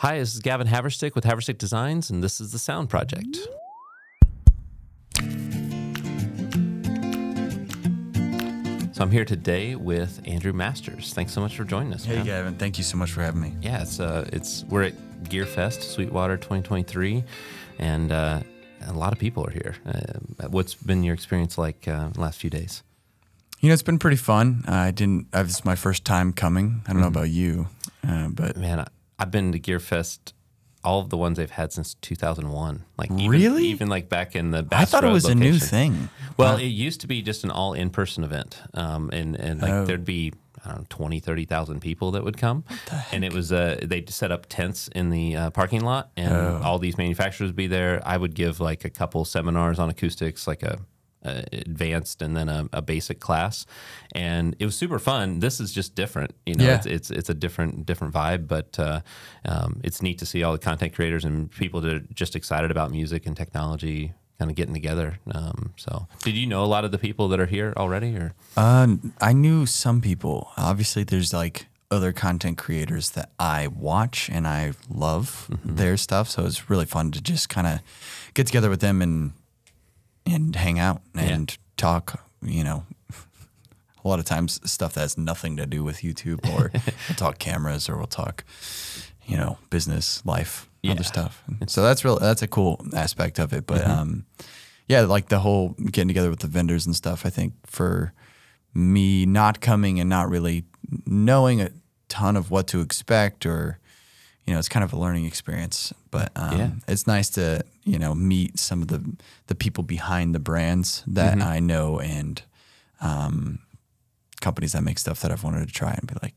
Hi, this is Gavin Haverstick with Haverstick Designs, and this is The Sound Project. So I'm here today with Andrew Masters. Thanks so much for joining us. Hey, man. Gavin. Thank you so much for having me. Yeah, we're at GearFest Sweetwater 2023, and a lot of people are here. What's been your experience like the last few days? You know, it's been pretty fun. This is my first time coming. I don't know about you, but man, I've been to GearFest, all of the ones they've had since 2001. Like even like back in the Bass I thought Road it was location. a new thing. Well, it used to be just an all in-person event, and like there'd be, I don't know, 20, 30,000 people that would come, and it was they'd set up tents in the parking lot, and all these manufacturers would be there. I would give like a couple seminars on acoustics, like a advanced and then a basic class, and it was super fun. This is just different, you know. Yeah. It's a different vibe, but it's neat to see all the content creators and people that are just excited about music and technology kind of getting together. So did you know a lot of the people that are here already, or? I knew some people. Obviously, there's like other content creators that I watch and I love their stuff, so it's really fun to just kind of get together with them and hang out and talk, you know, a lot of times stuff that has nothing to do with YouTube, or we'll talk cameras, or we'll talk, you know, business, life, other stuff. So that's a cool aspect of it. But yeah, like the whole getting together with the vendors and stuff, I think for me not coming and not really knowing a ton of what to expect, or, you know, it's kind of a learning experience, but it's nice to, you know, meet some of the people behind the brands that I know, and companies that make stuff that I've wanted to try, and be like,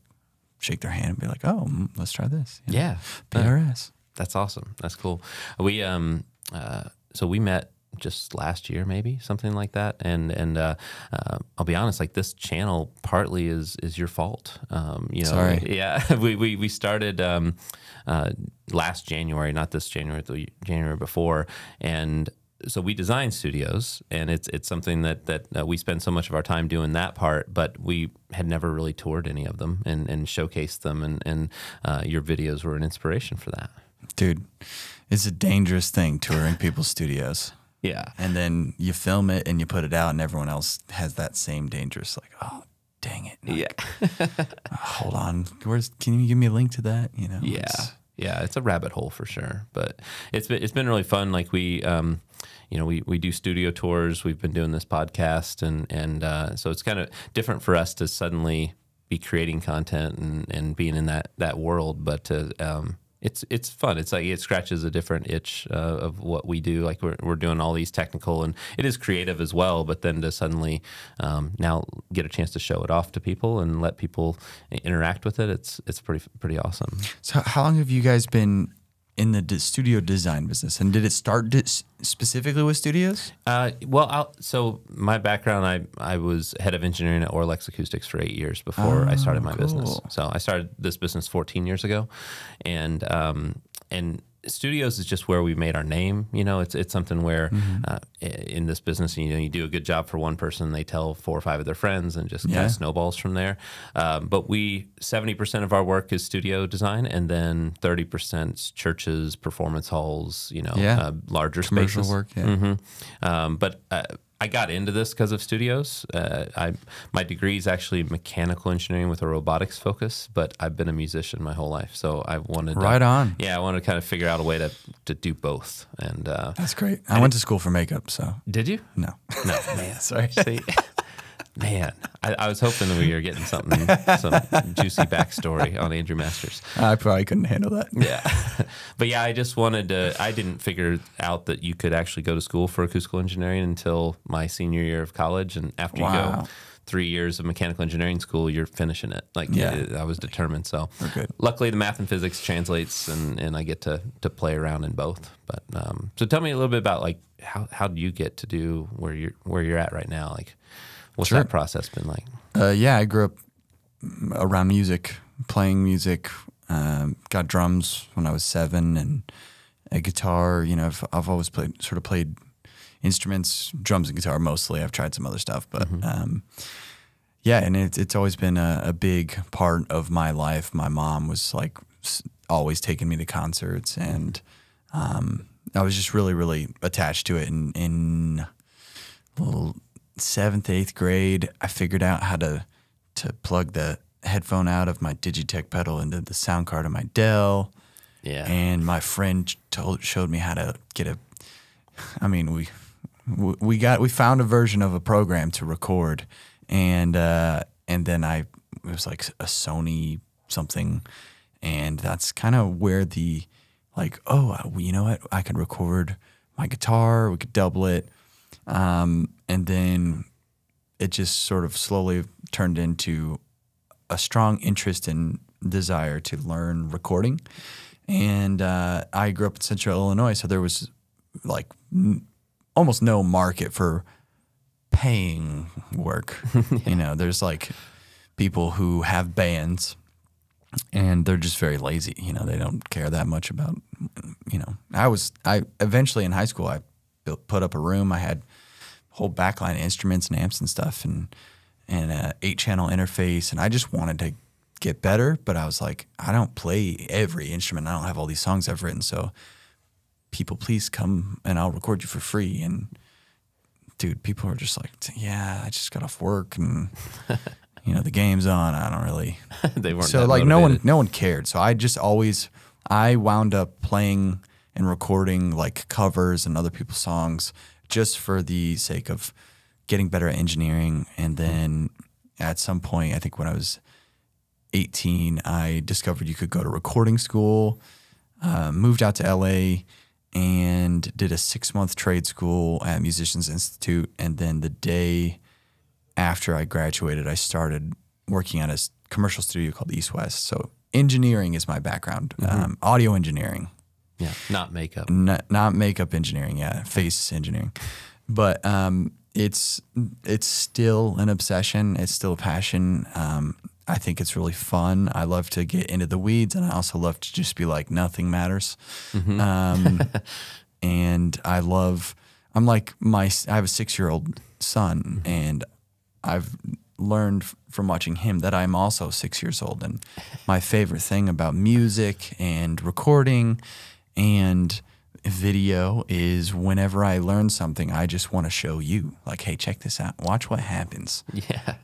shake their hand and be like, oh, let's try this. You know? Yeah. PRS. That's awesome. That's cool. We so we met just last year, maybe something like that. And I'll be honest, like this channel partly is your fault. You know, sorry. Yeah, we started last January, not this January, the January before, and so we design studios, and it's something that we spend so much of our time doing that part, but we had never really toured any of them and showcased them, and your videos were an inspiration for that. Dude, It's a dangerous thing, touring people's studios. Yeah. And then you film it and you put it out, and everyone else has that same dangerous, like, oh, dang it. Yeah. Hold on. Can you give me a link to that? You know? Yeah. Yeah, it's a rabbit hole for sure, but it's been really fun. Like we do studio tours. We've been doing this podcast, and so it's kind of different for us to suddenly be creating content and being in that world, but it's fun. It's like it scratches a different itch of what we do. Like we're doing all these technical, and it is creative as well. But then to suddenly now get a chance to show it off to people and let people interact with it, it's pretty awesome. So how long have you guys been in the studio design business, and did it start specifically with studios? So my background, I was head of engineering at Orlex Acoustics for 8 years before I started my business. So I started this business 14 years ago, and studios is just where we made our name. You know, it's something where in this business, you know, you do a good job for one person, they tell 4 or 5 of their friends, and just kind of snowballs from there. But 70% of our work is studio design, and then 30% churches, performance halls, you know, larger commercial spaces. Work. Yeah. But I got into this because of studios. My degree is actually mechanical engineering with a robotics focus, but I've been a musician my whole life, so I wanted on. Yeah, I wanted to kind of figure out a way to do both. And that's great. I went to school for makeup, so. Did you? No, man. Sorry. See, man, I was hoping that we were getting some juicy backstory on Andrew Masters. I probably couldn't handle that. Yeah. But yeah, I just wanted to, I didn't figure out that you could actually go to school for acoustical engineering until my senior year of college. And after you go 3 years of mechanical engineering school, you're finishing it. Like I was determined. So luckily the math and physics translates, and I get to play around in both. But so tell me a little bit about like how do you get to do where you're at right now? Like what's that process been like? Yeah, I grew up around music, playing music. Got drums when I was 7, and a guitar. You know, I've always played instruments, drums and guitar mostly. I've tried some other stuff, but yeah, and it's always been a big part of my life. My mom was like always taking me to concerts, and I was just really, really attached to it. And in little 7th, 8th grade, I figured out how to plug the headphone out of my Digitech pedal into the sound card of my Dell. Yeah. And my friend showed me how to get a. I mean, we found a version of a program to record, and then it was like a Sony something, and that's kind of where the like, oh, you know what, I could record my guitar, we could double it, and then it just sort of slowly turned into a strong interest and desire to learn recording. And I grew up in Central Illinois, so there was like almost no market for paying work. You know, there's like people who have bands and they're just very lazy. You know, they don't care that much about, you know, I eventually in high school, I put up a room. I had a whole backline instruments and amps and stuff, and an 8-channel interface. And I just wanted to get better, but I was like, I don't play every instrument. I don't have all these songs I've written. So people, please come and I'll record you for free. And dude, people are just like, yeah, I just got off work and you know, the game's on. I don't really. They weren't. So that like motivated. no one cared. So I wound up playing and recording like covers and other people's songs just for the sake of getting better at engineering. And then at some point, I think when I was 18, I discovered you could go to recording school, moved out to LA, and did a 6-month trade school at Musicians Institute. And then the day after I graduated, I started working at a commercial studio called East West. So engineering is my background, audio engineering. Yeah, not makeup. Not makeup engineering, yeah, face engineering. But it's still an obsession. It's still a passion. I think it's really fun. I love to get into the weeds, and I also love to just be like, nothing matters. And I have a 6-year-old son, and I've learned from watching him that I'm also 6 years old. And my favorite thing about music and recording and video is whenever I learn something, I just want to show you, like, hey, check this out. Watch what happens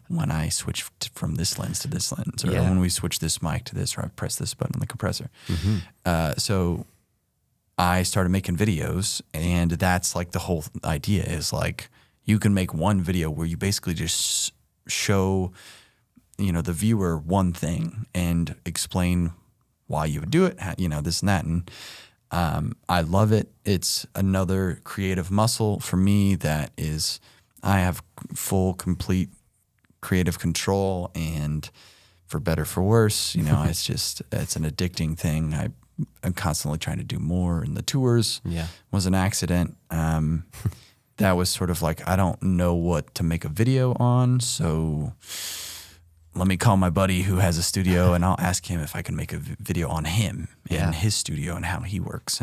when I switch from this lens to this lens, or when we switch this mic to this, or I press this button on the compressor. So I started making videos, and that's like the whole idea is like, you can make one video where you basically just show, you know, the viewer one thing and explain why you would do it, you know, this and that. And I love it. It's another creative muscle for me that is, I have full, complete creative control, and for better, for worse, you know, it's an addicting thing. I'm constantly trying to do more, and the tours was an accident. That was sort of like, I don't know what to make a video on, so let me call my buddy who has a studio, and I'll ask him if I can make a video on him and his studio and how he works.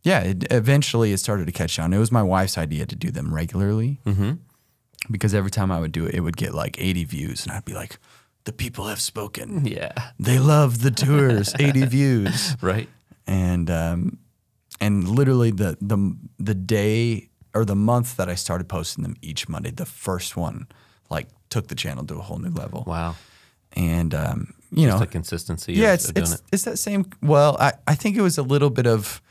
Eventually it started to catch on. It was my wife's idea to do them regularly, because every time I would do it, it would get like 80 views, and I'd be like, the people have spoken. Yeah, they love the tours. 80 views, right? And literally the day or the month that I started posting them each Monday, the first one like took the channel to a whole new level. Wow. And you know, the consistency. Yeah, of doing it's that same. Well, I think it was a little bit of,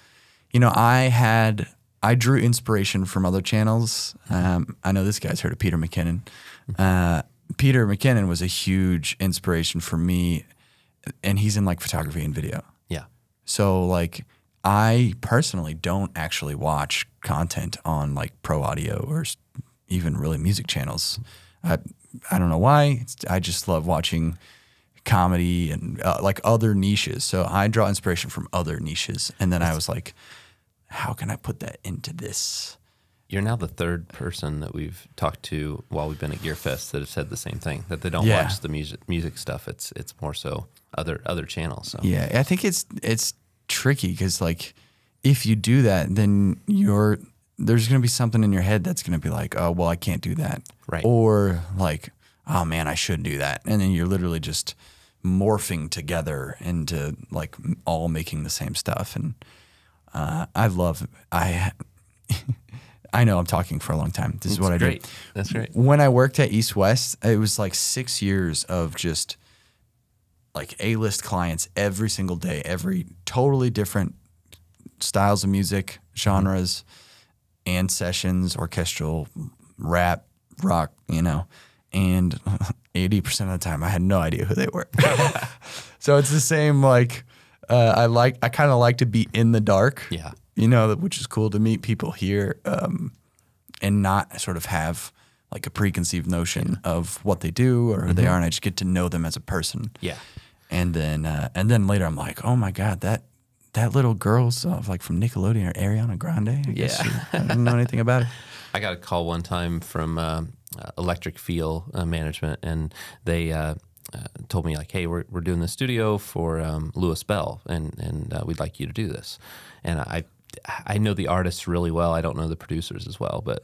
you know, I drew inspiration from other channels. I know this guy's heard of Peter McKinnon. Peter McKinnon was a huge inspiration for me, and he's in like photography and video. Yeah. So like, I personally don't actually watch content on like pro audio or even really music channels. I don't know why. I just love watching comedy and like other niches. So I draw inspiration from other niches. And then I was like, how can I put that into this? You're now the third person that we've talked to while we've been at GearFest that have said the same thing, that they don't watch the music stuff. It's more so other channels. So. Yeah, I think it's tricky because like if you do that, then there's going to be something in your head that's going to be like, oh, well, I can't do that. Right. Or like, oh man, I should do that. And then you're literally just morphing together into like all making the same stuff. And I know I'm talking for a long time. This is what I do. That's great. When I worked at East West, it was like 6 years of just like A-list clients every single day, every totally different styles of music, genres, and sessions, orchestral, rap, rock, you know. And 80% of the time I had no idea who they were. So it's the same, like, I kind of like to be in the dark. Yeah. You know, which is cool to meet people here and not sort of have like a preconceived notion of what they do or who they are, and I just get to know them as a person. Yeah. And then later I'm like, oh my God, that little girl's like from Nickelodeon or Ariana Grande. I guess I didn't know anything about it. I got a call one time from Electric Feel Management, and they told me like, hey, we're doing the studio for Louis Bell, and we'd like you to do this. And I know the artists really well. I don't know the producers as well, but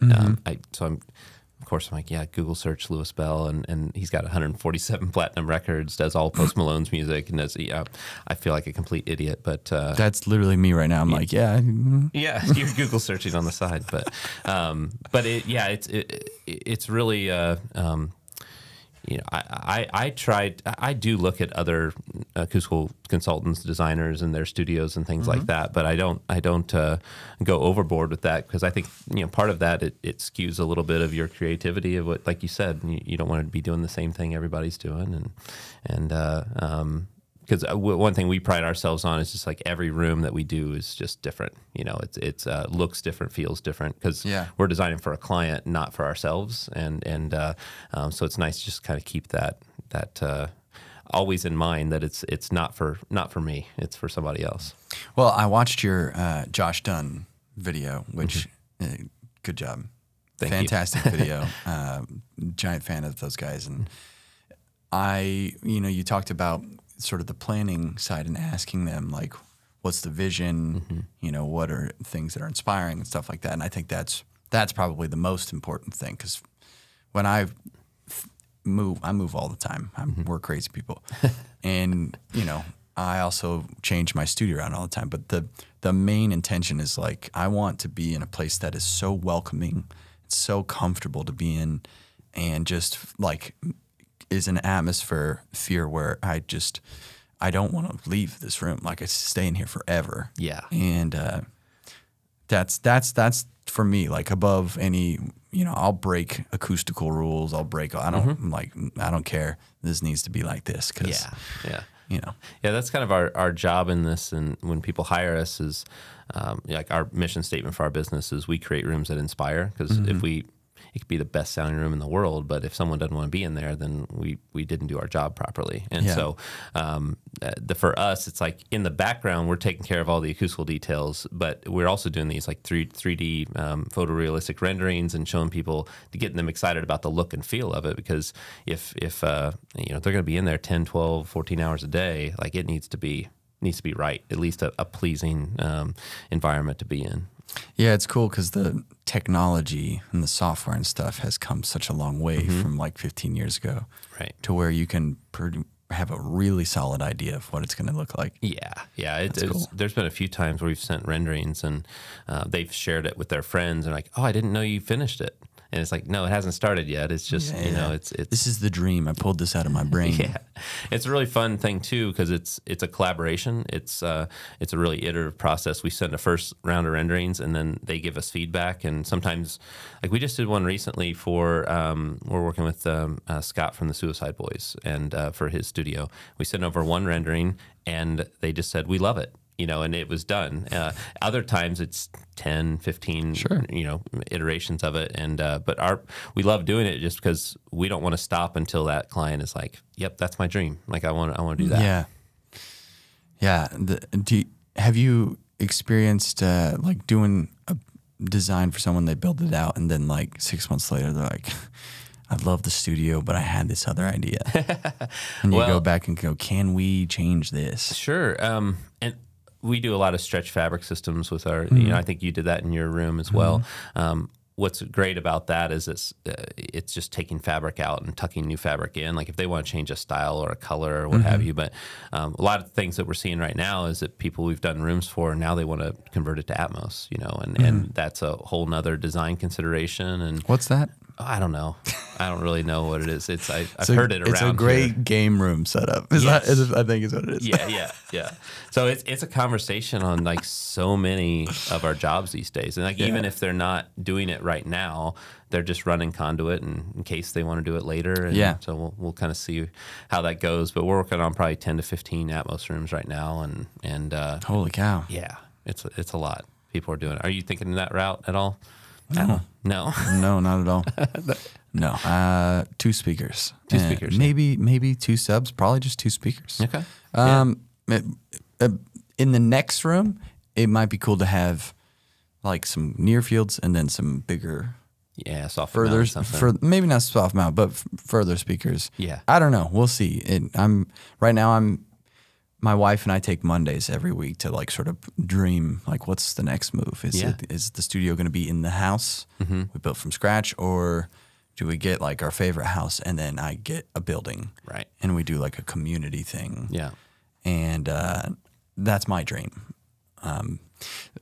of course I'm like, yeah, Google search Louis Bell, and he's got 147 platinum records, does all Post Malone's music, and does. I feel like a complete idiot, but that's literally me right now. I'm like, yeah, you're Google searching on the side, but it's really. I do look at other acoustical consultants, designers, and their studios and things like that, but I don't go overboard with that, because I think part of that it skews a little bit of your creativity of what, like you said, you don't want to be doing the same thing everybody's doing, and because one thing we pride ourselves on is just like every room that we do is just different. It's looks different, feels different, because we're designing for a client, not for ourselves. And so it's nice to just kind of keep that always in mind that it's not for me, it's for somebody else. Well, I watched your Josh Dunn video, which good job, fantastic video. Giant fan of those guys, and you talked about sort of the planning side and asking them like, what's the vision, what are things that are inspiring and stuff like that. And I think that's probably the most important thing, because when I move all the time. We're crazy people. And, I also change my studio around all the time. But the main intention is like, I want to be in a place that is so welcoming, it's so comfortable to be in, and just like is an atmosphere where I don't want to leave this room. Like I stay in here forever. Yeah. And that's for me, like above any, I'll break acoustical rules. I don't care. This needs to be like this. Cause yeah, that's kind of our job in this. And when people hire us is like our mission statement for our business is we create rooms that inspire. Cause it could be the best sounding room in the world, but if someone doesn't want to be in there, then we didn't do our job properly. And so for us, it's like in the background, we're taking care of all the acoustical details, but we're also doing these like 3D photorealistic renderings and showing people, to getting them excited about the look and feel of it. Because if they're going to be in there 10, 12, 14 hours a day, like it needs to be right, at least a pleasing environment to be in. Yeah, it's cool because the technology and the software and stuff has come such a long way from like 15 years ago, right? To where you can have a really solid idea of what it's going to look like. Yeah. Cool. There's been a few times where we've sent renderings and they've shared it with their friends and like, oh, I didn't know you finished it. And it's like, no, it hasn't started yet. It's just, it's this is the dream. I pulled this out of my brain. Yeah, it's a really fun thing too, because it's a collaboration. It's a really iterative process. We send a first round of renderings, and then they give us feedback. And sometimes, like we just did one recently for we're working with Scott from the Suicide Boys, and for his studio, we sent over one rendering, and they just said we love it. And it was done. Other times it's 10, 15, iterations of it. And but we love doing it just because we don't want to stop until that client is like, "Yep, that's my dream. Like I want to do that." Yeah. Have you experienced like doing a design for someone, they build it out, and then like 6 months later they're like, I love the studio, but I had this other idea, and you go back and go, "Can we change this?" Sure. And we do a lot of stretch fabric systems with our, I think you did that in your room as well. what's great about that is it's just taking fabric out and tucking new fabric in. Like if they want to change a style or a color or what have you. But a lot of things that we're seeing right now is that people we've done rooms for, now they want to convert it to Atmos, and that's a whole nother design consideration. And what's that? I don't know. I don't really know what it is. I've heard it around. It's a great here. Game room setup. I think is what it is. Yeah. So it's a conversation on like so many of our jobs these days, and like even if they're not doing it right now, they're just running conduit in case they want to do it later. And so we'll kind of see how that goes. But we're working on probably 10 to 15 Atmos rooms right now, and holy cow, yeah, it's a lot. People are doing it. Are you thinking that route at all? No, not at all. No, 2 speakers. Two speakers. Maybe 2 subs. Probably just 2 speakers. Okay. In the next room, it might be cool to have like some near fields and then some bigger. Yeah, soft mount or something. Maybe not soft mount, but further speakers. Yeah. I don't know. We'll see. My wife and I take Mondays every week to like sort of dream, like what's the next move? Is the studio going to be in the house we built from scratch, or do we get like our favorite house and then I get a building, right? And we do like a community thing, and that's my dream.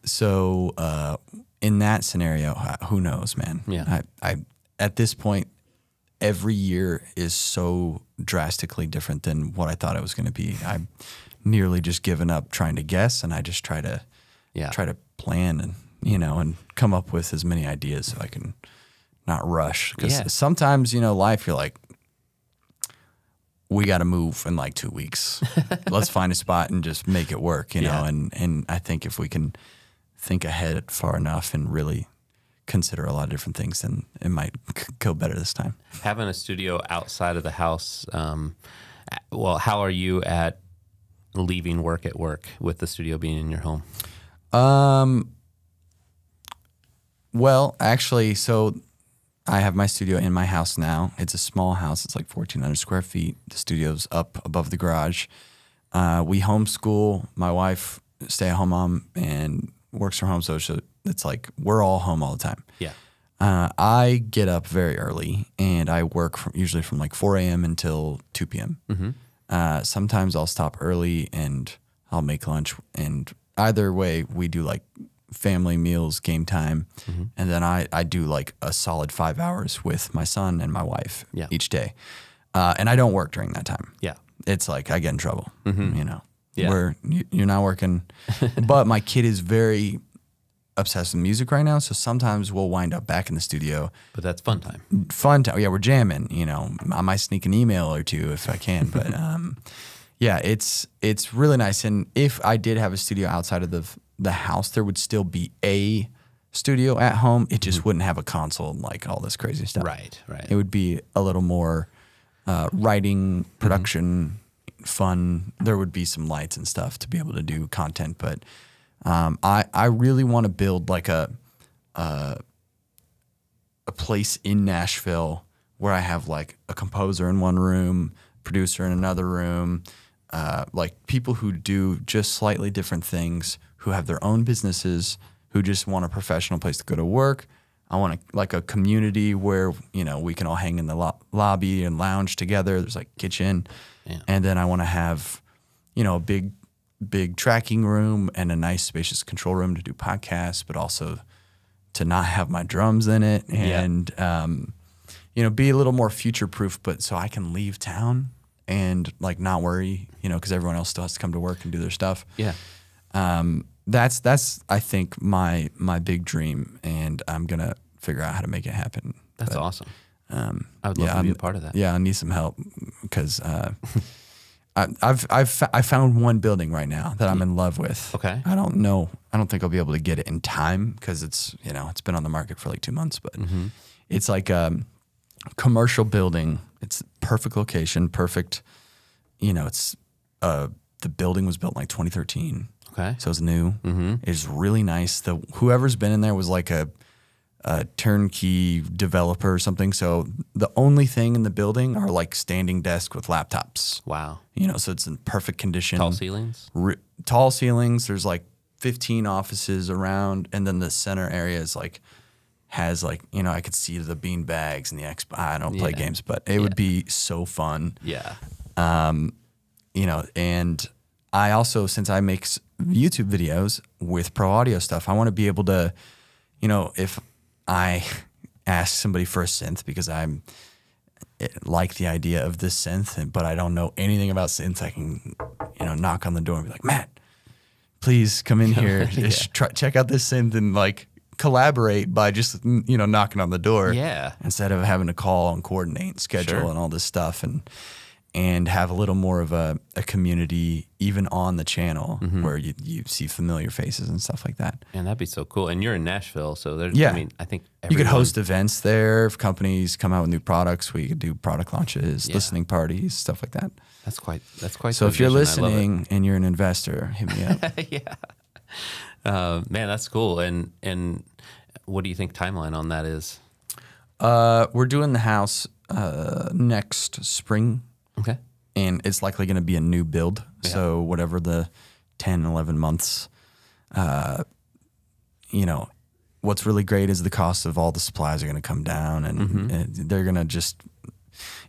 So in that scenario, who knows, man? Yeah. I at this point, every year is so drastically different than what I thought it was going to be. I'm nearly just given up trying to guess, and I just try to plan and and come up with as many ideas so I can not rush. Because sometimes life, you're like, we got to move in like 2 weeks. Let's find a spot and just make it work, know. And I think if we can think ahead far enough and really consider a lot of different things, then it might go better this time. Having a studio outside of the house, well, how are you at leaving work at work with the studio being in your home? Well, actually, so I have my studio in my house now. It's a small house. It's like 1,400 square feet. The studio's up above the garage. We homeschool. My wife, stay-at-home mom, and works from home, so it's like we're all home all the time. Yeah. I get up very early, and I work usually from like 4 a.m. until 2 p.m. Sometimes I'll stop early and I'll make lunch, and either way, we do like family meals, game time, and then I do like a solid 5 hours with my son and my wife each day, and I don't work during that time. Yeah, it's like I get in trouble, where you're not working. But my kid is very obsessed with music right now, so sometimes we'll wind up back in the studio. But that's fun time. Yeah, we're jamming. I might sneak an email or two if I can, but yeah, it's really nice. And if I did have a studio outside of the house, there would still be a studio at home. It just wouldn't have a console and like all this crazy stuff. Right. It would be a little more writing, production, fun. There would be some lights and stuff to be able to do content, but I really want to build like a place in Nashville where I have like a composer in one room, producer in another room, like people who do just slightly different things, who have their own businesses, who just want a professional place to go to work. I want like a community where, we can all hang in the lobby and lounge together. There's like kitchen. Yeah. And then I want to have, a big tracking room and a nice spacious control room to do podcasts, but also to not have my drums in it and, be a little more future proof, but so I can leave town and like not worry, because everyone else still has to come to work and do their stuff. Yeah. That's I think my big dream, and I'm going to figure out how to make it happen. That's awesome. I would love to be a part of that. Yeah. I need some help because, I found one building right now that I'm in love with. Okay. I don't know. I don't think I'll be able to get it in time because it's been on the market for like 2 months, but it's like a commercial building. It's perfect location, perfect. It's the building was built in like 2013. Okay. So it's new. It's really nice. Whoever's been in there was like a turnkey developer or something. So the only thing in the building are like standing desks with laptops. Wow. So it's in perfect condition. Tall ceilings? Tall ceilings. There's like 15 offices around. And then the center area is like has like, you know, I could see the bean bags and the I don't play games, but it would be so fun. Yeah. You know, and I also, since I make YouTube videos with pro audio stuff, I want to be able to, you know, if I ask somebody for a synth because I'm like the idea of this synth, but I don't know anything about synths, I can, you know, knock on the door and be like, Matt, please come in here, just check out this synth, and like collaborate by just, you know, knocking on the door. Yeah. Instead of having to call and coordinate and schedule and all this stuff, and have a little more of a community even on the channel where you see familiar faces and stuff like that. And that'd be so cool. And you're in Nashville, so there's, I mean, I think you could host events there. If companies come out with new products, we could do product launches, listening parties, stuff like that. That's quite. So if you're listening and you're an investor, hit me up. Man, that's cool. And what do you think timeline on that is? We're doing the house next spring. Okay. And it's likely going to be a new build. Yeah. So whatever the 10, 11 months, you know, what's really great is the cost of all the supplies are going to come down, and they're going to just,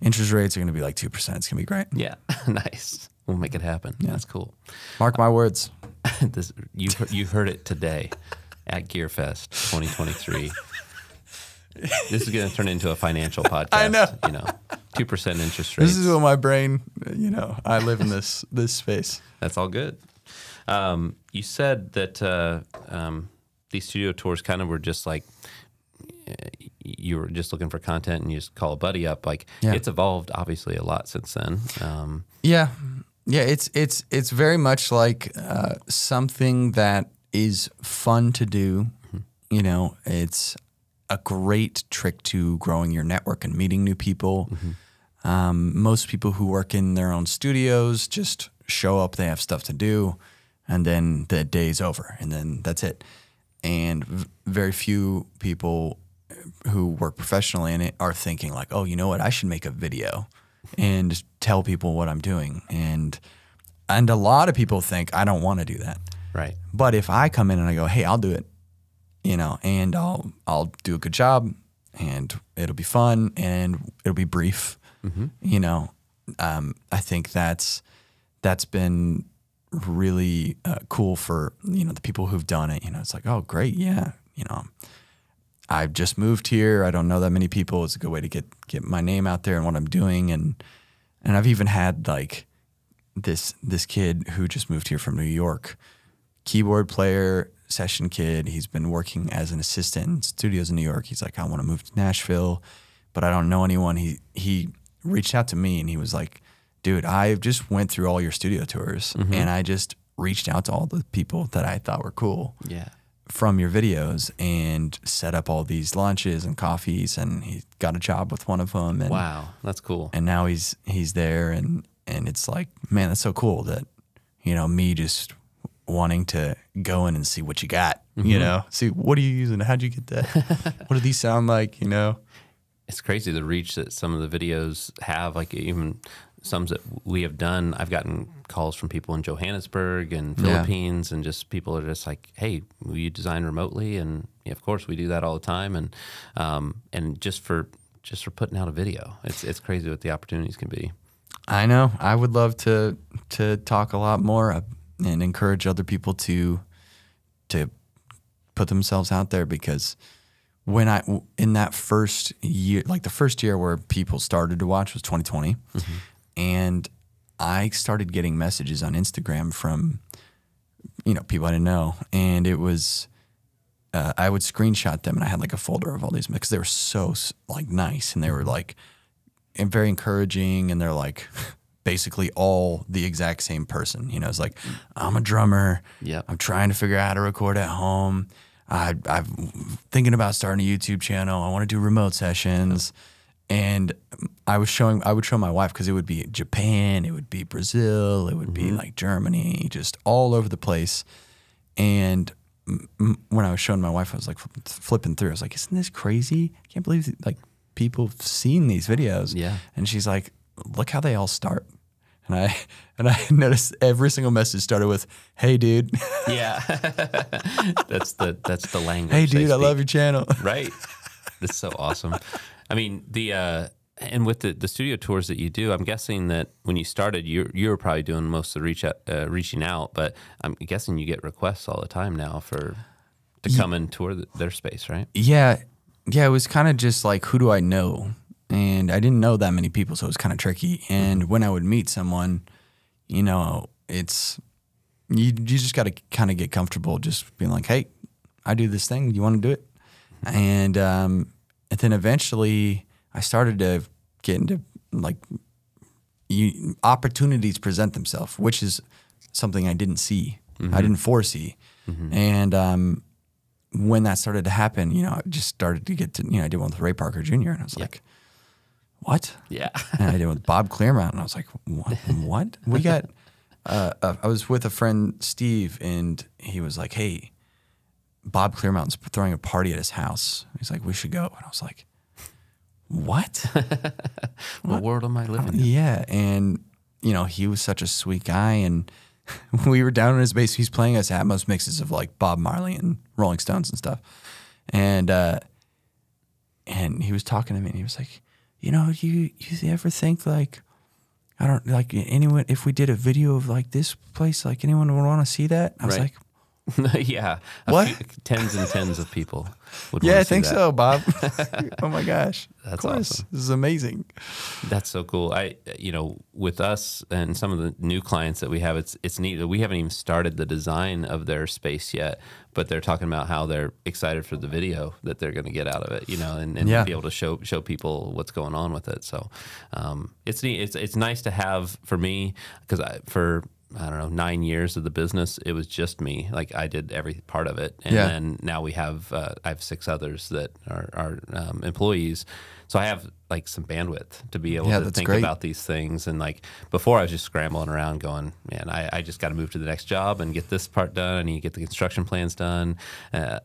interest rates are going to be like 2%. It's going to be great. Yeah. Nice. We'll make it happen. Yeah. That's cool. Mark my words. You heard it today at GearFest 2023. This is going to turn into a financial podcast. I know. You know, 2% interest rates. This is what my brain, you know, I live in this space. That's all good. You said that these studio tours kind of were just like, you were just looking for content and you just call a buddy up. Like it's evolved obviously a lot since then. Yeah. It's very much like something that is fun to do. You know, it's a great trick to growing your network and meeting new people. Most people who work in their own studios just show up, they have stuff to do, and then the day's over, and then that's it. And very few people who work professionally in it are thinking like, oh, you know what, I should make a video and tell people what I'm doing. And a lot of people think I don't want to do that. Right. But if I come in and I go, hey, I'll do it, you know, and I'll do a good job, and it'll be fun, and it'll be brief. You know, I think that's been really cool for, you know, the people who've done it. You know, it's like, oh, great, yeah, you know, I've just moved here. I don't know that many people. It's a good way to get my name out there and what I'm doing, and I've even had like this kid who just moved here from New York, keyboard player, session kid. He's been working as an assistant in studios in New York. He's like, I want to move to Nashville, but I don't know anyone. He reached out to me and he was like, dude, I just went through all your studio tours and I just reached out to all the people that I thought were cool from your videos and set up all these lunches and coffees, and he got a job with one of them. And, wow, that's cool. And now he's there, and it's like, man, that's so cool that, you know, me just wanting to go in and see what you got, you know, see what are you using, how'd you get that, what do these sound like, you know? It's crazy the reach that some of the videos have, like even some that we have done. I've gotten calls from people in Johannesburg and Philippines, and just people are just like, hey, will you design remotely? And yeah, of course we do that all the time. And just for putting out a video, it's crazy what the opportunities can be. I know. I would love to talk a lot more and encourage other people to put themselves out there, because in that first year, like the first year where people started to watch was 2020, and I started getting messages on Instagram from, you know, people I didn't know, and it was I would screenshot them, and I had like a folder of all these because they were so like nice, and they were like very encouraging, and they're like basically all the exact same person. You know, it's like, I'm a drummer. I'm trying to figure out how to record at home. I'm thinking about starting a YouTube channel. I want to do remote sessions. And I would show my wife, because it would be Japan, it would be Brazil, it would be like Germany, just all over the place. And when I was showing my wife, I was like flipping through. I was like, isn't this crazy? I can't believe like people have seen these videos. And she's like, look how they all start. and I noticed every single message started with, "Hey, dude." Yeah, that's the language. Hey, dude, I love your channel. Right. That's so awesome. I mean, and with the studio tours that you do, I'm guessing that when you started, you were probably doing most of the reaching out, but I'm guessing you get requests all the time now to come and tour their space, right? Yeah. It was kind of just like, who do I know? And I didn't know that many people, so it was kind of tricky. And when I would meet someone, you know, it's you just got to kind of get comfortable just being like, hey, I do this thing. You want to do it? And then eventually I started to get into like opportunities present themselves, which is something I didn't see. I didn't foresee. And when that started to happen, you know, I just started to get to, you know, I did one with Ray Parker Jr. and I was like, what? Yeah. And I did with Bob Clearmount and I was like, what? We got, I was with a friend, Steve, and he was like, hey, Bob Clearmountain's throwing a party at his house. He's like, we should go. And I was like, what? What world am I living in? Yeah. And, you know, he was such a sweet guy. And we were down in his base. He's playing us Atmos mixes of like Bob Marley and Rolling Stones and stuff. And he was talking to me and he was like, you know, you ever think like, I don't like anyone, if we did a video of like this place, like anyone would want to see that? I was like, yeah. What? Tens and tens of people would yeah, want I to see think that. so, Bob. Oh my gosh. That's of course. awesome. This is amazing. That's so cool. You know, with us and some of the new clients that we have, it's neat that we haven't even started the design of their space yet, but they're talking about how they're excited for the video that they're going to get out of it, you know, and Yeah. be able to show people what's going on with it. So it's neat. It's nice to have for me, because I don't know, 9 years of the business, it was just me. Like I did every part of it. And then now I have 6 others that are employees. So I have like some bandwidth to be able to think about these things. And like before I was just scrambling around going, man, I just got to move to the next job and get this part done. I need to get the construction plans done.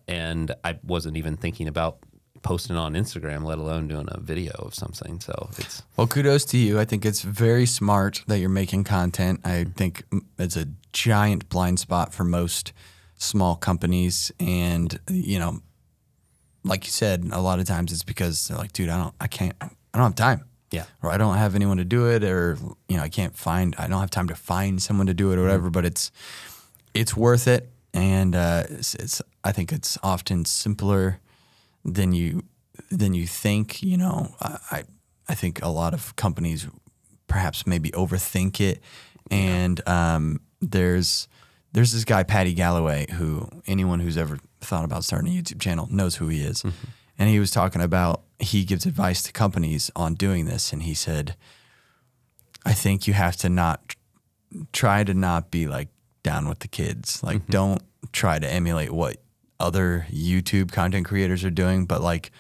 And I wasn't even thinking about posting on Instagram, let alone doing a video of something. So well, kudos to you. I think it's very smart that you're making content. I think it's a giant blind spot for most small companies. And, you know, like you said, a lot of times it's because they're like, dude, I don't have time. Yeah. Or I don't have anyone to do it, or, you know, I don't have time to find someone to do it or whatever, but it's worth it. And I think it's often simpler than you think. You know, I think a lot of companies perhaps maybe overthink it. And there's this guy, Patty Galloway, who anyone who's ever thought about starting a YouTube channel knows who he is. And he was talking about, he gives advice to companies on doing this. And he said, I think you have to try to not be like down with the kids. Like don't try to emulate what other YouTube content creators are doing, but like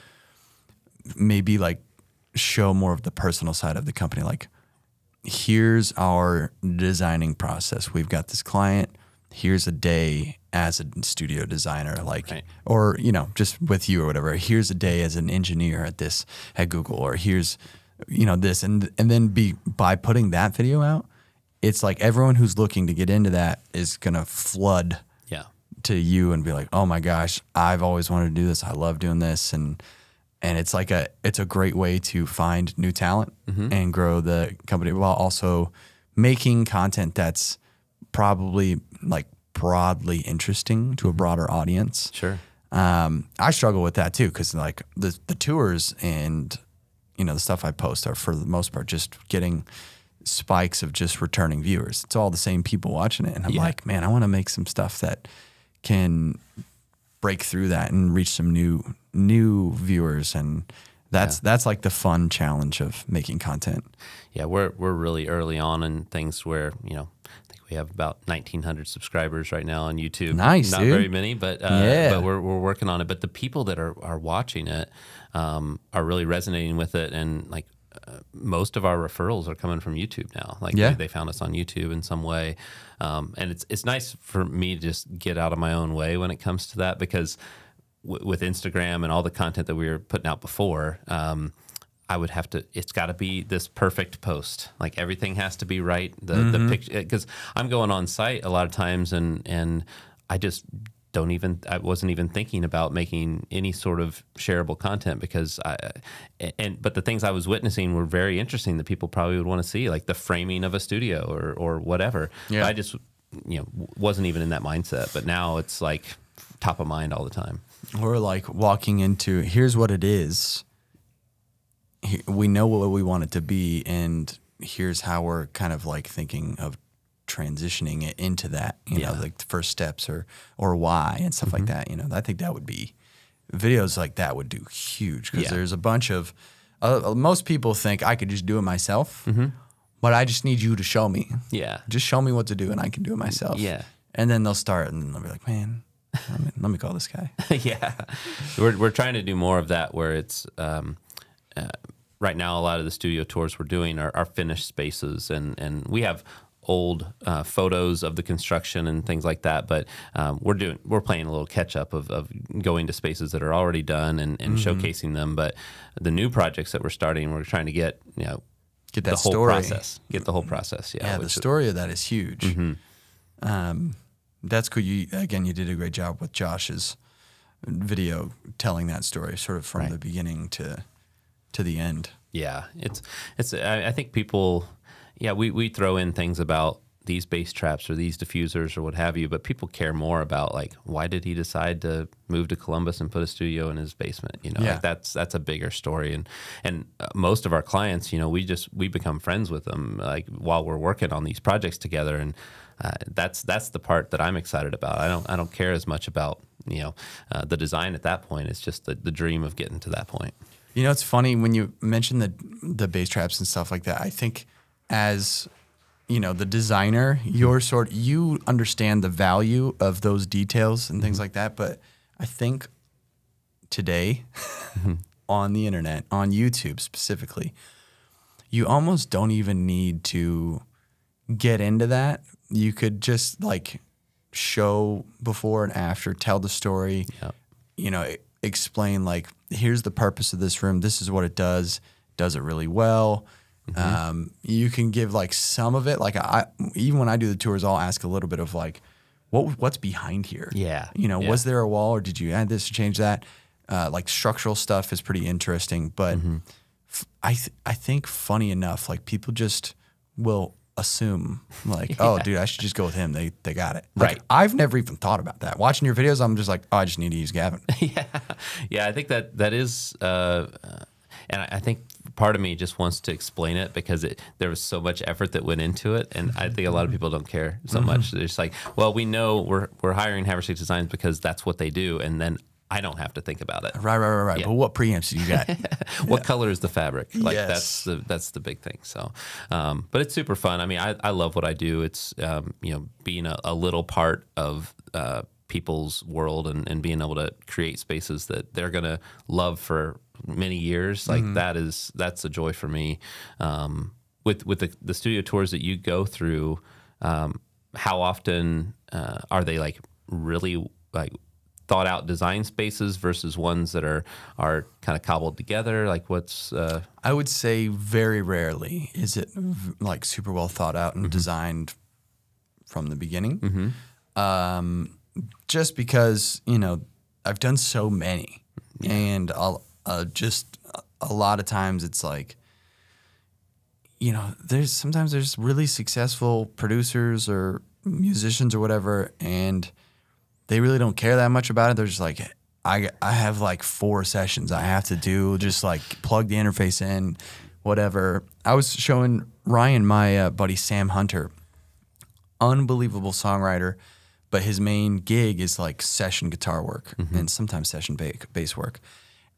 maybe like show more of the personal side of the company. Like, here's our designing process. We've got this client. Here's a day as a studio designer, like, or, you know, just with you or whatever. Here's a day as an engineer at Google, or here's, you know, this, and then by putting that video out, it's like everyone who's looking to get into that is gonna flood to you and be like, oh my gosh, I've always wanted to do this. I love doing this. And it's like it's a great way to find new talent and grow the company while also making content that's probably like broadly interesting to a broader audience. Sure. I struggle with that too, because like the tours and, you know, the stuff I post are for the most part just getting spikes of just returning viewers. It's all the same people watching it. And I'm like, man, I want to make some stuff that can break through that and reach some new viewers. And that's like the fun challenge of making content. Yeah, we're really early on in things where, you know, I think we have about 1,900 subscribers right now on YouTube. Nice, Not dude. very many, but we're working on it. But the people that are watching it are really resonating with it, and like most of our referrals are coming from YouTube now. Like they found us on YouTube in some way, and it's nice for me to just get out of my own way when it comes to that, because with Instagram and all the content that we were putting out before, I would have to, it's got to be this perfect post. Like everything has to be right. The picture, because I'm going on site a lot of times and I just I wasn't even thinking about making any sort of shareable content because but the things I was witnessing were very interesting that people probably would want to see, like the framing of a studio or whatever. Yeah. But I just, wasn't even in that mindset, but now it's like top of mind all the time. Or like walking into, here's what it is. We know what we want it to be, and here's how we're kind of like thinking of transitioning it into that, you know, like the first steps or why and stuff like that. I think that would be, videos like that would do huge because there's a bunch of, most people think I could just do it myself, but I just need you to show me. Yeah. Just show me what to do and I can do it myself. Yeah. And then they'll start and they'll be like, man, let me call this guy. Yeah. We're trying to do more of that where it's, right now, a lot of the studio tours we're doing are finished spaces, and we have old photos of the construction and things like that. But we're playing a little catch up of going to spaces that are already done and showcasing them. But the new projects that we're starting, we're trying to get that the whole story. process, get the whole process. Yeah, the story of that is huge. That's cool. You did a great job with Josh's video telling that story, sort of from the beginning to the end. Yeah, it's. I think people, we throw in things about these bass traps or these diffusers or what have you, but people care more about like why did he decide to move to Columbus and put a studio in his basement? Like that's a bigger story. And most of our clients, we become friends with them like while we're working on these projects together, and that's the part that I'm excited about. I don't care as much about the design at that point. It's just the dream of getting to that point. It's funny when you mention the bass traps and stuff like that. I think as, the designer, you understand the value of those details and things like that. But I think today on the internet, on YouTube specifically, you almost don't even need to get into that. You could just like show before and after, tell the story, explain like, here's the purpose of this room. This is what it does it really well. You can give like some of it. Like even when I do the tours, I'll ask a little bit of like, what's behind here? Yeah. Was there a wall or did you add this or change that? Like structural stuff is pretty interesting, but I think funny enough, like people just will assume like, oh dude, I should just go with him. They got it. Like, I've never even thought about that. Watching your videos, I'm just like, oh, I just need to use Gavin. Yeah. I think that is, and I think part of me just wants to explain it because there was so much effort that went into it, and I think a lot of people don't care so much. They're just like, well, we know we're hiring Haverstick Designs because that's what they do, and then I don't have to think about it. Right. Yeah. But what preamps do you got? What color is the fabric? Like that's the big thing. So, but it's super fun. I mean, I love what I do. It's being a little part of people's world and being able to create spaces that they're gonna love for many years. Like that's a joy for me. With the studio tours that you go through, how often are they like really like thought out design spaces versus ones that are kind of cobbled together? Like what's I would say very rarely is it like super well thought out and designed from the beginning. Just because I've done so many, and I'll just a lot of times it's like there's really successful producers or musicians or whatever, and they really don't care that much about it. They're just like, I have like 4 sessions I have to do, just like plug the interface in, whatever. I was showing Ryan, my buddy Sam Hunter, unbelievable songwriter, but his main gig is like session guitar work and sometimes session bass work.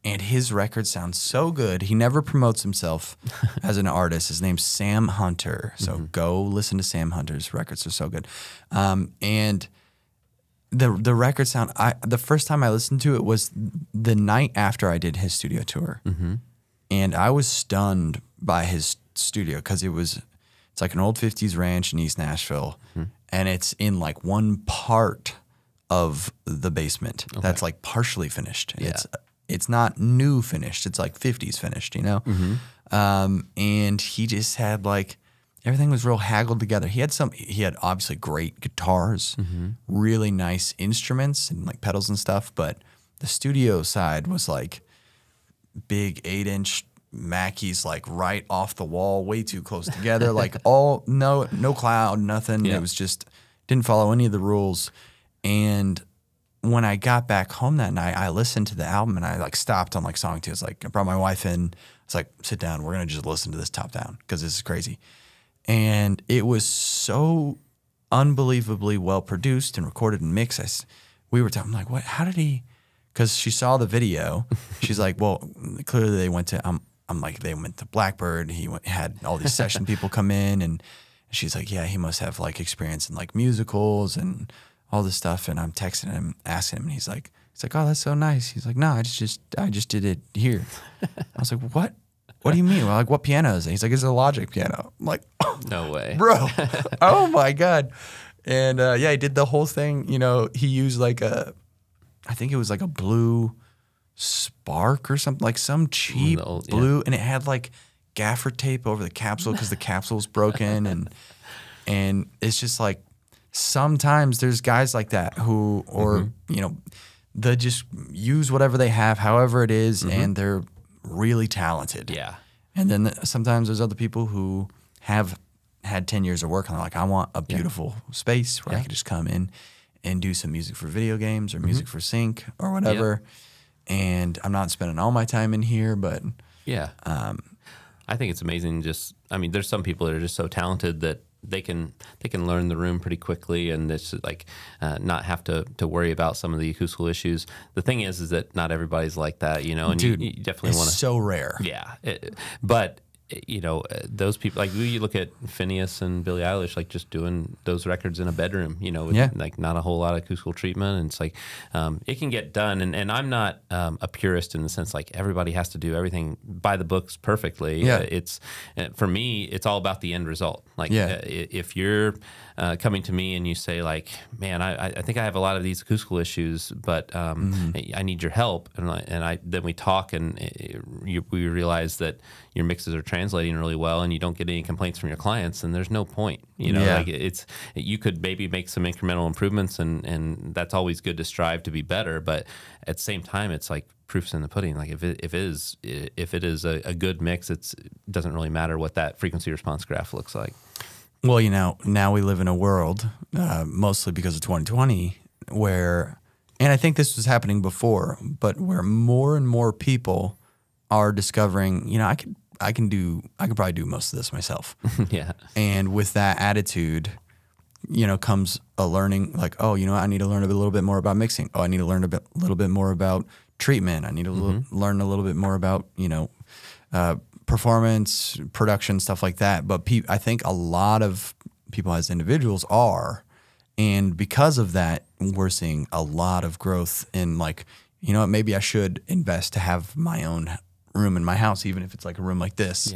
And his record sounds so good. He never promotes himself as an artist. His name's Sam Hunter. So go listen to Sam Hunter's records. Are so good. And the record sound, the first time I listened to it was the night after I did his studio tour. And I was stunned by his studio because it's like an old 50s ranch in East Nashville. And it's in like one part of the basement that's like partially finished. Yeah. it's not new finished. It's like 50s finished, you know? And he just had like, everything was real haggled together. He had obviously great guitars, really nice instruments and like pedals and stuff, but the studio side was like big 8-inch Mackeys, like right off the wall, way too close together, like no cloud, nothing. Yeah. It was just, didn't follow any of the rules. And when I got back home that night, I listened to the album and I like stopped on like song 2. It's like, I brought my wife in. It's like, sit down. We're going to just listen to this top down because this is crazy. And it was so unbelievably well produced and recorded and mixed. We were talking, I'm like, what, how did he, because she saw the video. She's like, well, clearly they went to, I'm like, they went to Blackbird. Had all these session people come in, and she's like, yeah, he must have like experience in like musicals and all this stuff. And I'm texting him, asking him, and he's like, oh, that's so nice. He's like, no, I just did it here. I was like, what? What do you mean? Well, like, what piano is it? He's like, it's a Logic piano. I'm like, oh, no way, bro. Oh my God. And yeah, he did the whole thing. You know, he used like I think it was like a blue Spark or something, like some cheap blue, and it had like gaffer tape over the capsule because the capsule's broken, and it's just like sometimes there's guys like that who, or you know, they just use whatever they have, however it is, and they're really talented. Yeah. And then sometimes there's other people who have had 10 years of work and they're like, I want a beautiful space where I can just come in and do some music for video games or music for sync or whatever. And I'm not spending all my time in here, but yeah, I think it's amazing. Just, I mean, there's some people that are just so talented that they can learn the room pretty quickly, and it's like not have to worry about some of the acoustical issues. The thing is that not everybody's like that, you know. And dude, you definitely want to. So rare. Yeah, but you know, those people, like you look at Phineas and Billie Eilish, like just doing those records in a bedroom, you know, with like not a whole lot of acoustical treatment. And it's like, it can get done. And I'm not a purist in the sense like everybody has to do everything by the books perfectly. Yeah. It's for me, it's all about the end result. Like if you're coming to me and you say like, man, I think I have a lot of these acoustical issues, but I need your help. And then we talk and we realize that your mixes are translating really well and you don't get any complaints from your clients, and there's no point, you know. Like you could maybe make some incremental improvements, and that's always good to strive to be better, but at the same time it's like proof's in the pudding. Like if it is a good mix, it doesn't really matter what that frequency response graph looks like. Well, you know, now we live in a world, mostly because of 2020, where, and I think this was happening before, but where more and more people are discovering, you know, I could probably do most of this myself. Yeah. And with that attitude, you know, comes a learning, like, oh, you know, I need to learn a little bit more about mixing. Oh, I need to learn a little bit more about treatment. I need to learn a little bit more about, you know, performance, production, stuff like that. But I think a lot of people as individuals are, and because of that, we're seeing a lot of growth in like, you know what, maybe I should invest to have my own room in my house, even if it's like a room like this,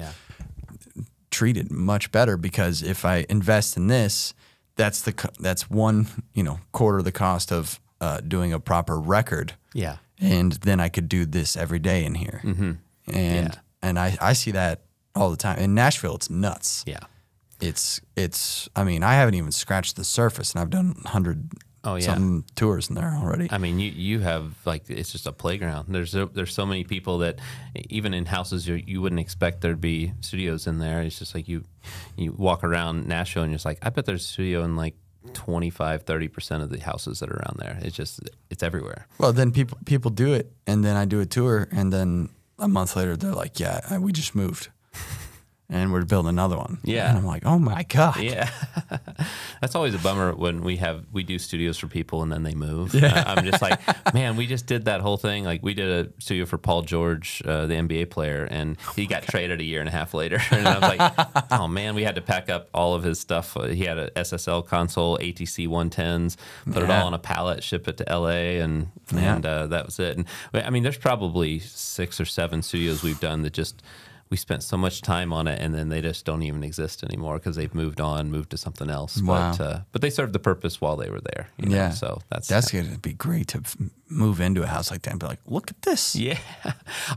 treated much better, because if I invest in this, that's one, you know, quarter of the cost of doing a proper record. Yeah. And then I could do this every day in here. And I see that all the time. In Nashville, it's nuts. Yeah. It's I mean, I haven't even scratched the surface, and I've done 100 some tours in there already. I mean, you have like, it's just a playground. There's so many people that even in houses you wouldn't expect there'd be studios in there. It's just like you walk around Nashville and you're just like, I bet there's a studio in like 25-30% of the houses that are around there. It's everywhere. Well, then people do it, and then I do a tour, and then a month later they're like, yeah, we just moved. And we're building another one. Yeah. And I'm like, oh my God. Yeah. That's always a bummer when we do studios for people and then they move. Yeah. I'm just like, man, we just did that whole thing. Like we did a studio for Paul George, the NBA player, and he got traded a year and a half later. And I was like, oh man, we had to pack up all of his stuff. He had a SSL console, ATC 110s, put it all on a pallet, ship it to LA, and that was it. And I mean, there's probably 6 or 7 studios we've done that just we spent so much time on it, and then they just don't even exist anymore because they've moved to something else. Wow. But they served the purpose while they were there. You know? Yeah. So that's going to be great to move into a house like that and be like, look at this. Yeah.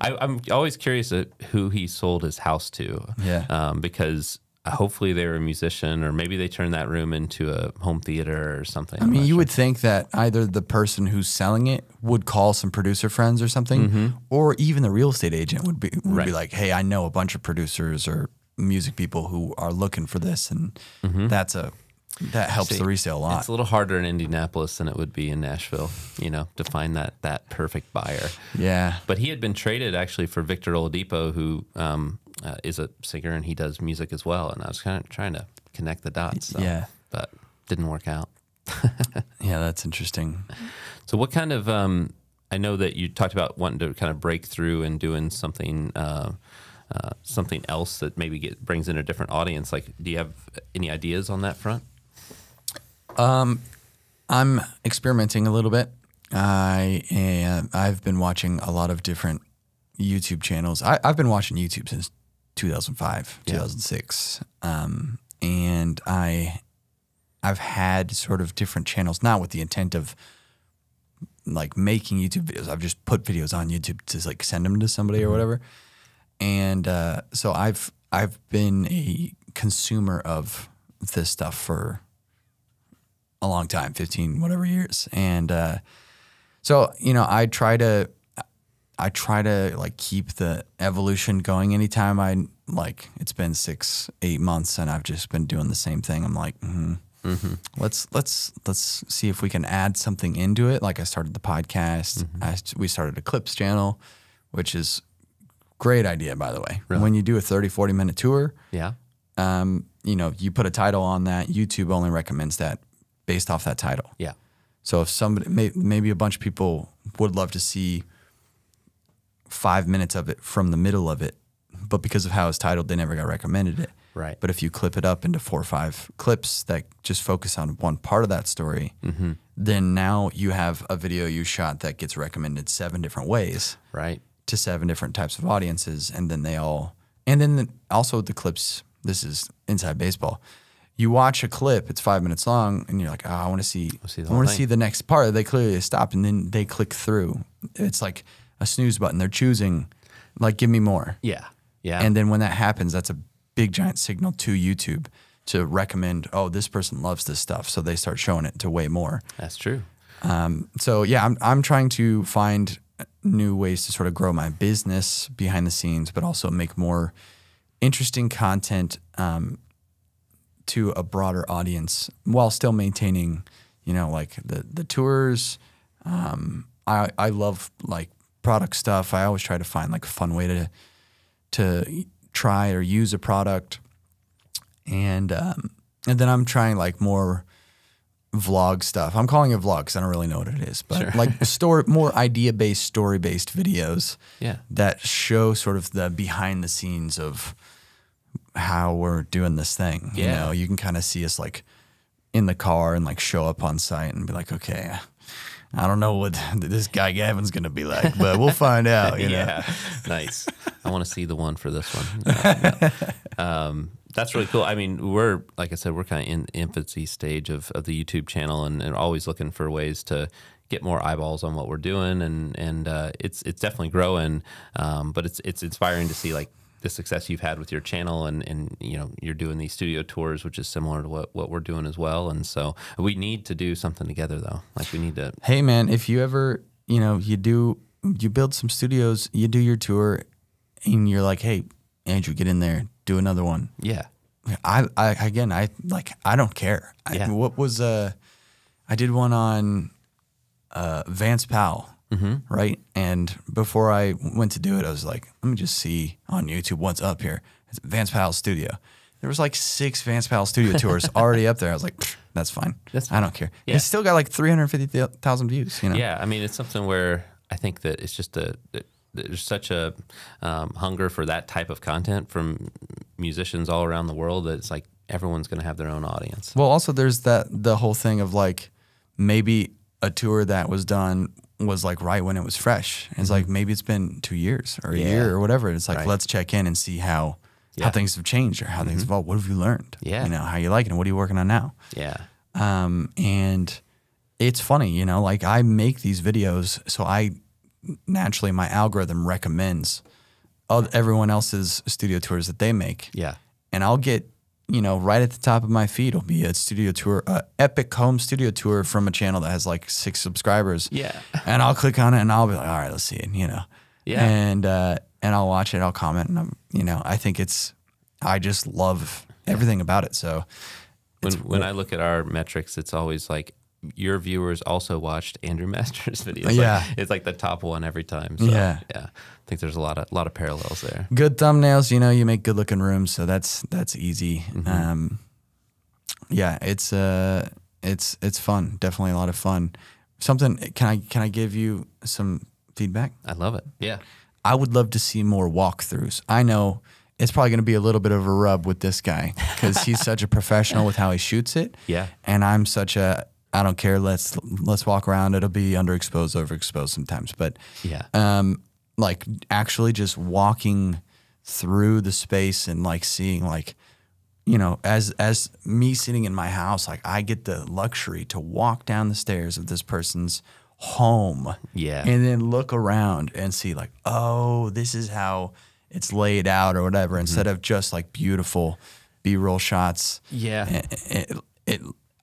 I'm always curious at who he sold his house to. Yeah. Because hopefully they were a musician, or maybe they turned that room into a home theater or something. I mean, you would think that either the person who's selling it would call some producer friends or something, or even the real estate agent would be like, hey, I know a bunch of producers or music people who are looking for this, and that helps the resale a lot. It's a little harder in Indianapolis than it would be in Nashville, you know, to find that perfect buyer. Yeah. But he had been traded actually for Victor Oladipo, who is a singer, and he does music as well. And I was kind of trying to connect the dots. So, yeah. But didn't work out. Yeah, that's interesting. So what kind of, I know that you talked about wanting to kind of break through and doing something else that maybe brings in a different audience. Like, do you have any ideas on that front? I'm experimenting a little bit. I've been watching a lot of different YouTube channels. I've been watching YouTube since 2005, 2006. And I've had sort of different channels, not with the intent of like making YouTube videos. I've just put videos on YouTube to like send them to somebody or whatever. And so I've been a consumer of this stuff for a long time, 15 whatever years. And so, you know, I try to like keep the evolution going. Anytime it's been 6-8 months and I've just been doing the same thing, I'm like, let's see if we can add something into it. Like I started the podcast. We started a clips channel, which is great idea, by the way. Really? When you do a 30-40 minute tour, Yeah. you know, you put a title on that, YouTube only recommends that based off that title. Yeah. So if somebody, maybe a bunch of people would love to see 5 minutes of it from the middle of it, but because of how it's titled, they never got recommended it. Right. But if you clip it up into 4 or 5 clips that just focus on one part of that story, then now you have a video you shot that gets recommended 7 different ways. Right. To 7 different types of audiences, and then also the clips. This is inside baseball. You watch a clip; it's 5 minutes long, and you're like, "Oh, I want to see the next part." They clearly stop, and then they click through. It's like a snooze button. They're choosing, like, "Give me more." Yeah, yeah. And then when that happens, that's a big giant signal to YouTube to recommend. Oh, this person loves this stuff, so they start showing it to way more. That's true. So yeah, I'm trying to find new ways to sort of grow my business behind the scenes, but also make more interesting content to a broader audience while still maintaining, you know, like the tours. I love like product stuff. I always try to find like a fun way to try or use a product, and then I'm trying like more vlog stuff. I'm calling it vlog because I don't really know what it is, but like more idea-based, story-based videos that show sort of the behind the scenes of how we're doing this thing. You know, you can kind of see us like in the car and like show up on site and be like, okay, I don't know what this guy Gavin's going to be like, but we'll find out. You know? Nice. I want to see the one for this one. That's really cool. I mean, like I said, we're kind of in the infancy stage of the YouTube channel, and always looking for ways to get more eyeballs on what we're doing, and it's definitely growing. But it's inspiring to see like the success you've had with your channel, and you know, you're doing these studio tours, which is similar to what we're doing as well. And so we need to do something together, though. Like we need to. Hey, man, if you ever, you know, you build some studios, you do your tour, and you're like, hey, Andrew, get in there, do another one. Yeah. I don't care. I did one on Vance Powell, right? And before I went to do it, I was like, let me just see on YouTube what's up here. It's Vance Powell's studio. There was like 6 Vance Powell studio tours already up there. I was like, that's fine. I don't care. Yeah. He's still got like 350,000 views. You know? Yeah, I mean, it's something where I think that it's just there's such a hunger for that type of content from musicians all around the world that it's like everyone's going to have their own audience. Well, also there's the whole thing of like maybe a tour that was done was like right when it was fresh. And it's like, maybe it's been 2 years or a year or whatever. It's like, let's check in and see how things have changed or how things evolved. What have you learned? Yeah. You know, how you like it and what are you working on now? Yeah. And it's funny, you know, like I make these videos, so I naturally, my algorithm recommends everyone else's studio tours that they make. Yeah. And I'll get, you know, right at the top of my feed will be a studio tour, epic home studio tour from a channel that has like 6 subscribers. Yeah. And I'll click on it and I'll be like, all right, let's see it, you know. Yeah. And I'll watch it, I'll comment, and you know, I think I just love everything about it. So when I look at our metrics, it's always like your viewers also watched Andrew Masters' videos. Yeah. Like, it's like the top one every time. So, yeah. I think there's a lot of parallels there. Good thumbnails, you know, you make good looking rooms, so that's easy. Yeah, it's fun. Definitely a lot of fun. Something, can I give you some feedback? I love it. Yeah. I would love to see more walkthroughs. I know it's probably going to be a little bit of a rub with this guy because he's such a professional with how he shoots it. Yeah. And I'm such a, I don't care. Let's walk around. It'll be underexposed, overexposed sometimes. But like actually just walking through the space and like seeing like, you know, as me sitting in my house, like I get the luxury to walk down the stairs of this person's home. Yeah. And then look around and see like, oh, this is how it's laid out or whatever, instead of just like beautiful B-roll shots. Yeah.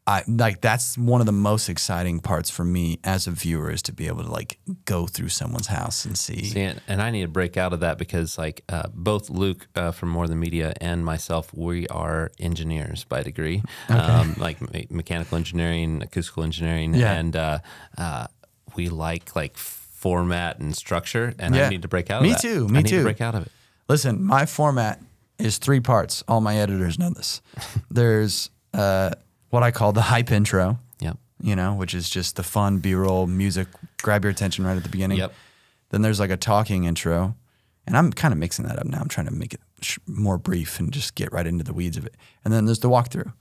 I like that's one of the most exciting parts for me as a viewer is to be able to like go through someone's house and see. And I need to break out of that because like both Luke from More Than Media and myself, we are engineers by degree, like mechanical engineering, acoustical engineering, and we like format and structure. And I need to break out of that. Me too. I need to break out of it. Listen, my format is 3 parts. All my editors know this. There's what I call the hype intro, you know, which is just the fun B-roll music, grab your attention right at the beginning. Yep. Then there's like a talking intro, and I'm kind of mixing that up now. I'm trying to make it more brief and just get right into the weeds of it. And then there's the walkthrough.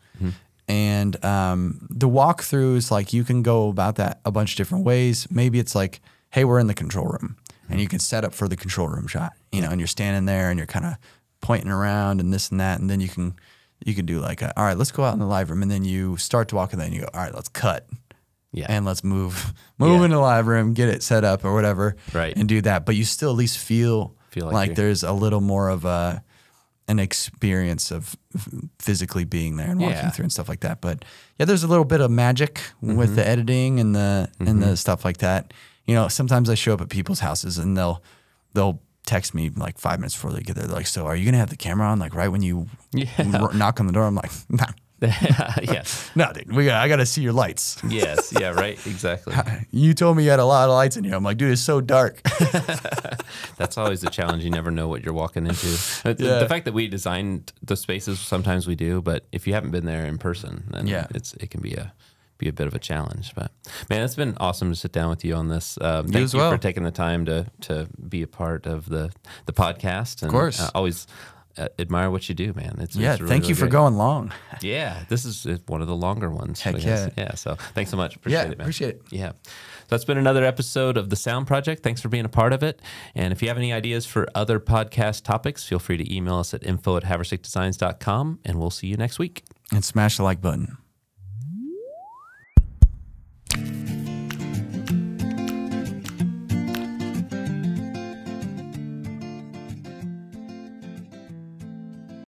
And the walkthrough is like you can go about that a bunch of different ways. Maybe it's like, hey, we're in the control room, and you can set up for the control room shot, you know, and you're standing there and you're kind of pointing around and this and that, and then you can do like, all right, let's go out in the live room, and then you start to walk, and then you go, all right, let's cut, and let's move into the live room, get it set up or whatever, and do that. But you still at least feel like there's a little more of an experience of physically being there and walking through and stuff like that. But yeah, there's a little bit of magic with the editing and the stuff like that. You know, sometimes I show up at people's houses and they'll text me like 5 minutes before they get there. They're like, so are you going to have the camera on like right when you knock on the door? I'm like, nah. No, dude, I got to see your lights. Yes. Yeah, right. Exactly. You told me you had a lot of lights in here. I'm like, dude, it's so dark. That's always the challenge. You never know what you're walking into. The fact that we designed the spaces, sometimes we do, but if you haven't been there in person, then it can be a bit of a challenge. But man, it's been awesome to sit down with you on this. Thank you for taking the time to be a part of the podcast. And, of course. Always admire what you do, man. It's thank really you for great. going long. Yeah, this is one of the longer ones. Heck yeah. Yeah, so thanks so much. Appreciate it, man. Appreciate it. Yeah. So that's been another episode of The Sound Project. Thanks for being a part of it. And if you have any ideas for other podcast topics, feel free to email us at info@haverstickdesigns.com, and we'll see you next week. And smash the like button.